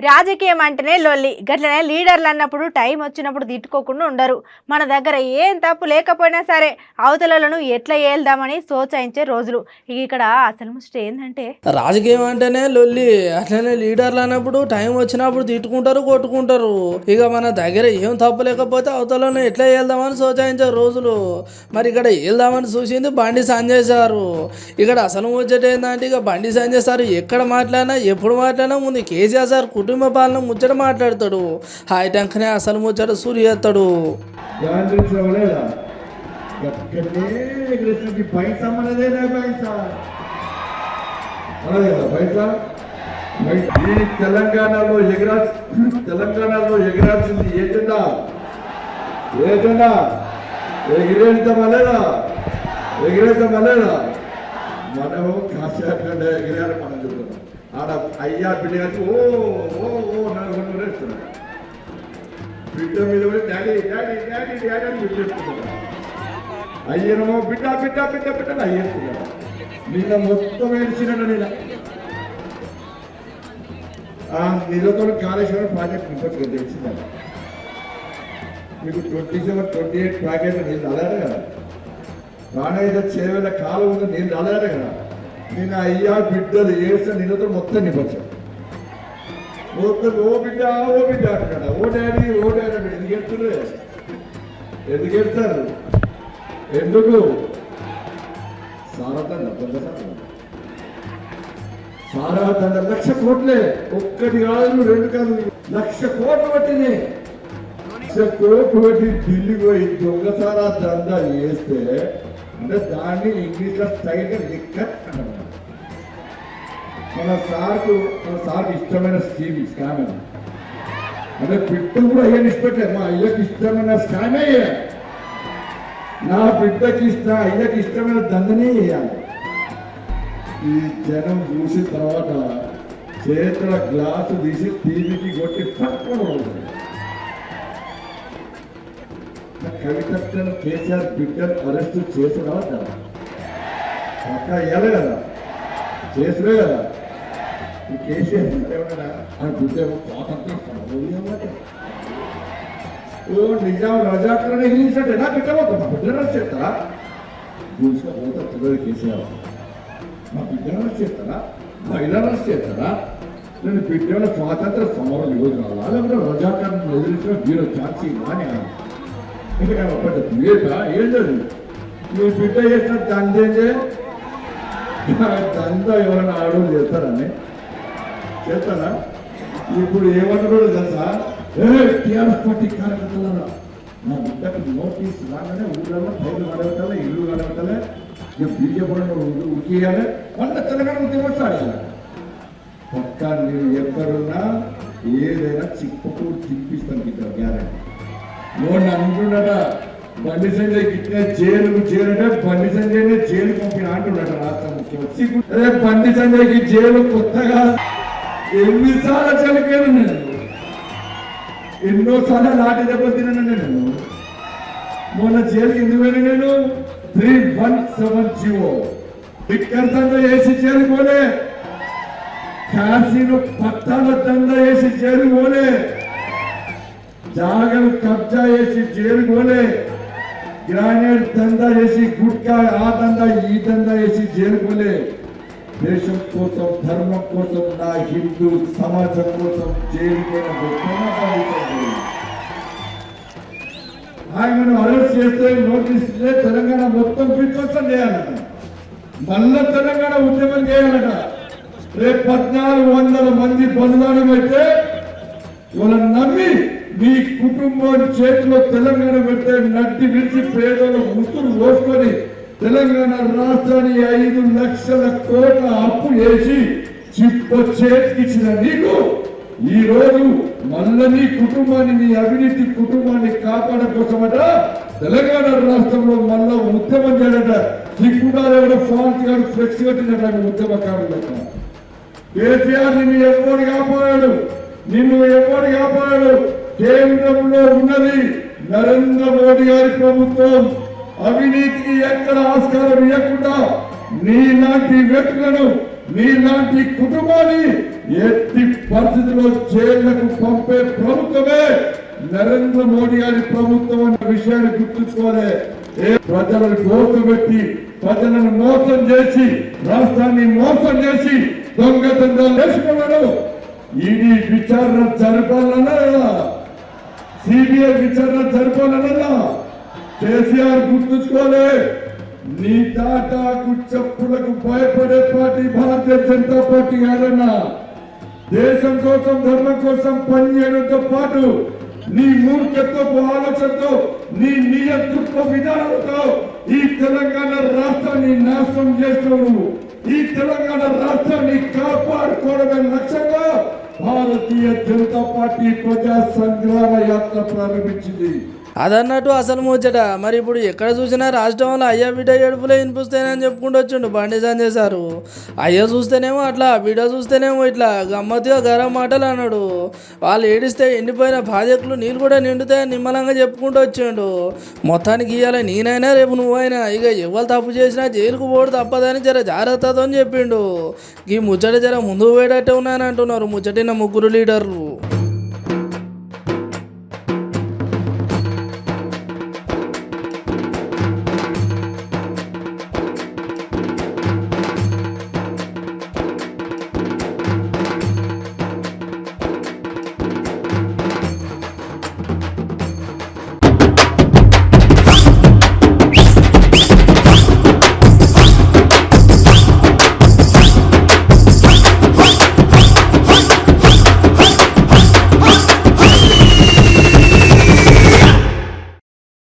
రాజకీయం అంటేనే లొల్లి గట్లనే లీడర్లు అన్నప్పుడు టైం వచ్చినప్పుడు తిట్టుకోకుండా ఉండరు. మన దగ్గర ఏం తప్పు లేకపోయినా సరే అవతలను ఎట్లా ఏల్దామని సోచాయించే రోజులు. ఇక్కడ అసలు ముచ్చట ఏంటంటే రాజకీయం అంటేనే లొల్లి, అట్లనే లీడర్లు అన్నప్పుడు టైం వచ్చినప్పుడు తిట్టుకుంటారు, కొట్టుకుంటారు. ఇక మన దగ్గర ఏం తప్పు లేకపోతే అవతలను ఎట్లా వెళ్దామని సోచాయించే రోజులు. మరి ఇక్కడ వెళ్దామని చూసింది బండి సంజయ్ సారు. ఇక్కడ అసలు ముచ్చట ఏంటంటే ఇక బండి సంజయ్ సార్ ఎక్కడ మాట్లాడినా ఎప్పుడు మాట్లాడినా ముందు కేసీఆర్ సార్ కుటుంబ పాలన ముచ్చట మాట్లాడతాడు. హాయ్ టంకనే అసలు ముచ్చట సూర్య ఎత్తాడు. తెలంగాణలో ఎగరాల్సింది ఏజెండా ఎగిరేద్దామా లేదా మనము కాసేపండి ఎగిరారు. మనం చూస్తున్నాం ఆడ అయ్యా బిడ్డ కలిసి ఓ ఓ ఓ నలుగురు వేస్తున్నాడు. బిడ్డ మీద డాడీ డాడీ డాడీ డాడీ అని చెప్పేస్తున్నాడు. అయ్యనమో బిడ్డ బిడ్డ బిడ్డ బిడ్డని అయ్యేస్తున్నాడు. నిన్న మొత్తం ఏడ్చినాడు. నిజంతో కాళేశ్వరం ప్రాజెక్ట్ ఇంకొచ్చి తెలిసిందండి. మీకు 27, 28 ప్యాకేజ్ నేను రాలేరు కదా. రాణేద చేవేల కాలం ఉంది, నేను రాలేరు కదా. నేను అయ్యా బిడ్డలు ఏడ్చిన నిన్నతో మొత్తం నింపచ్చాను. మొత్తం ఓ బిడ్డ అంటాడు. ఓ డాడీ ఎందుకు ఏడుస్తారు? ఎందుకు సారా దండ 1,00,000 కోట్లే. ఒక్కటి కాదు, 2 కాదు, 1,00,000 కోట్లు పట్టింది. 1,00,000 కోట్లు పెట్టి ఢిల్లీ పోయి దొంగసారా దందా వేస్తే అంటే దాన్ని ఇంగ్లీష్లో స్టైల్గా లిక్కర్ అంటారు. మన సార్కు ఇష్టమైన స్కామ్ అంటే బిడ్డ కూడా అయ్యని ఇష్టపెట్టారు. మా అయ్యకి ఇష్టమైన స్కామే నా బిడ్డకి అయ్యకి ఇష్టమైన దందనే వేయాలి. ఈ జనం చూసిన తర్వాత చేతుల గ్లాసు తీసి టీవీకి కొట్టి పట్టుకోవడం. కవితను కేసీఆర్ బిడ్డను అరెస్ట్ చేసుడా పక్క వేయాలి కదా, చేసుడే కదా. ఈ కేసీఆర్ ఏమన్నా ఆ బిడ్డ స్వాతంత్రం ఓ నిజాం రజాకరణ హింసంటే నా బిడ్డ పోతా బిడ్డను అరెస్ట్ చేస్తారా? చూసుకోపోతా తెలియదు కేసీఆర్. మా బిడ్డను అరెస్ట్ చేస్తారా? మహిళను అరెస్ట్ చేస్తారా? నేను బిడ్డల స్వాతంత్ర సమరం ఈరోజు కావాలా, లేకపోతే రజాకరణ ఎదిరించిన వీరు చాచి అని ఎందుకంటే ఏం లేదు. మీ బిడ్డ చేసిన దందే దందా ఎవరైనా ఆడోళ్ళు చేస్తారని చేస్తారా? ఇప్పుడు ఏమంటారో తెలుసా? టీఆర్ఎస్ పార్టీ కార్యకర్తలరా నా బిడ్డకు నోటీస్ రాగానే ఊళ్ళలో పైలు కడగటాలే, ఇల్లు కడగటాలే, ఇక బీజేపీ ఉరికేయాలి, వంట తెలంగాణ ఉద్యమం సాగాలి. పక్క నేను ఎక్కడున్నా ఏదైనా చిక్కుకు తిప్పిస్తాను బిడ్డ గ్యారెంటీ. నోడు అంటున్నాడ బండి సంజయ్ ఇట్లా జైలుకు చేరంటే బండి సంజయ్నే జైలు పంపిన అంటున్నాడు రాష్ట్ర ముఖ్యమంత్రి. అదే బండి సంజయ్కి జైలు కొత్తగా ఎన్నిసార్లు చనిపోయాను నేను, ఎన్నోసార్లు లాఠీ దెబ్బ తిన్నాను నేను. మొన్న జైలుకి ఎందుకు పోయినా నేను? 317 టిక్కర్ దందా వేసి జైలు పోలే, కాశీలో పట్టాల దందా వేసి జైలు పోలే, జాగలు కబ్జా చేసి జైలు పోలే, గ్రానైట్ దందా చేసి గుట్కా ఆ దందా ఈ దందా చేసి జైలు పోలే. దేశం కోసం, ధర్మం కోసం, నా హిందూ సమాజం కోసం జైలుపోయిన ఆయనను అరెస్ట్ చేస్తే నోటీస్ తెలంగాణ మొత్తం విధ్వంసం చేయాలట, మళ్ళా తెలంగాణ ఉద్యమం చేయాలట. రేపు 1,400 మంది బలిదానం అయితే వాళ్ళని నమ్మి మీ కుటుంబం చేతిలో తెలంగాణ పెడితే నడ్డి విడిచి పేదలు ముసురు పోసుకొని తెలంగాణ రాష్ట్రాన్ని 5 లక్షల కోట్ల అప్పు వేసి చిప్ప చేతికిచ్చిన నీకు ఈ రోజు మళ్ళీ నీ కుటుంబాన్ని, నీ అవినీతి కుటుంబాన్ని కాపాడడం కోసమట తెలంగాణ రాష్ట్రంలో మళ్ళా ఉద్యమం చేయడట. సిగ్గుడాలు ఎవరో ఫాల్స్ గారు ఫ్లెక్స్ పెట్టినట ఉద్యమకారులు. కేసీఆర్ నిన్ను ఎవరు కాపాడాడు? కేంద్రంలో ఉన్నది నరేంద్ర మోడీ గారి ప్రభుత్వం. అవినీతికి ఎక్కడ ఆస్కారం ఇవ్వకుండా నీలాంటి వ్యక్తులను మీలాంటి కుటుంబాన్ని ఎట్టి పరిస్థితుల్లో జైళ్లకు పంపే ప్రభుత్వమే నరేంద్ర మోడీ గారి ప్రభుత్వం అనే విషయాన్ని గుర్తుంచుకోవాలి. ప్రజలను మోసపెట్టి ప్రజలను మోసం చేసి రాష్ట్రాన్ని మోసం చేసి దొంగతనాలు చేసుకున్నాడు. ఈడీ విచారణ జరపాలన్నా సిబిఐ విచారణ జరపాలన్నా కేసీఆర్ గుర్తుంచుకోవాలి. నీ తాటాకు చెప్పులకు భయపడే పార్టీ భారతీయ జనతా పార్టీ కాదన్నా. దేశం కోసం ధర్మం కోసం పనిచేయడంతో పాటు నీ మూర్ఖత్వపు ఆలోచనతో నీ నియంతృత్వ విధానంతో ఈ తెలంగాణ రాష్ట్రాన్ని నాశనం చేస్తావు. ఈ తెలంగాణ రాష్ట్రాన్ని కాపాడుకోవడమే లక్ష్యంగా భారతీయ జనతా పార్టీ ప్రజా సంగ్రామ యాత్ర ప్రారంభించింది. అదన్నట్టు అసలు ముచ్చట. మరి ఇప్పుడు ఎక్కడ చూసినా రాష్ట్రంలో అయ్యా బిడ్డ ఏడుపులే వినిపిస్తాయని చెప్పుకుంటూ వచ్చిండు బండి సంజయ్ సారు. అయ్యా చూస్తేనేమో అట్లా, బిడ్డ చూస్తేనేమో ఇట్లా గమ్మత్తుగా గరం మాటలు అన్నాడు. వాళ్ళు ఏడిస్తే ఎండిపోయిన బాధ్యతలు నీళ్ళు కూడా నిండుతాయని నిమ్మలంగా చెప్పుకుంటూ వచ్చిండు. మొత్తానికి ఇవ్వాలి నేనైనా రేపు నువ్వైనా ఇక ఎవరు తప్పు చేసినా జైలుకు పోడు తప్పదని జర జాగ్రత్తతో అని చెప్పిండు. ఈ ముచ్చట జర ముందుకు పోయేటట్టే ఉన్నాయని అంటున్నారు ముచ్చటిన ముగ్గురు లీడర్లు.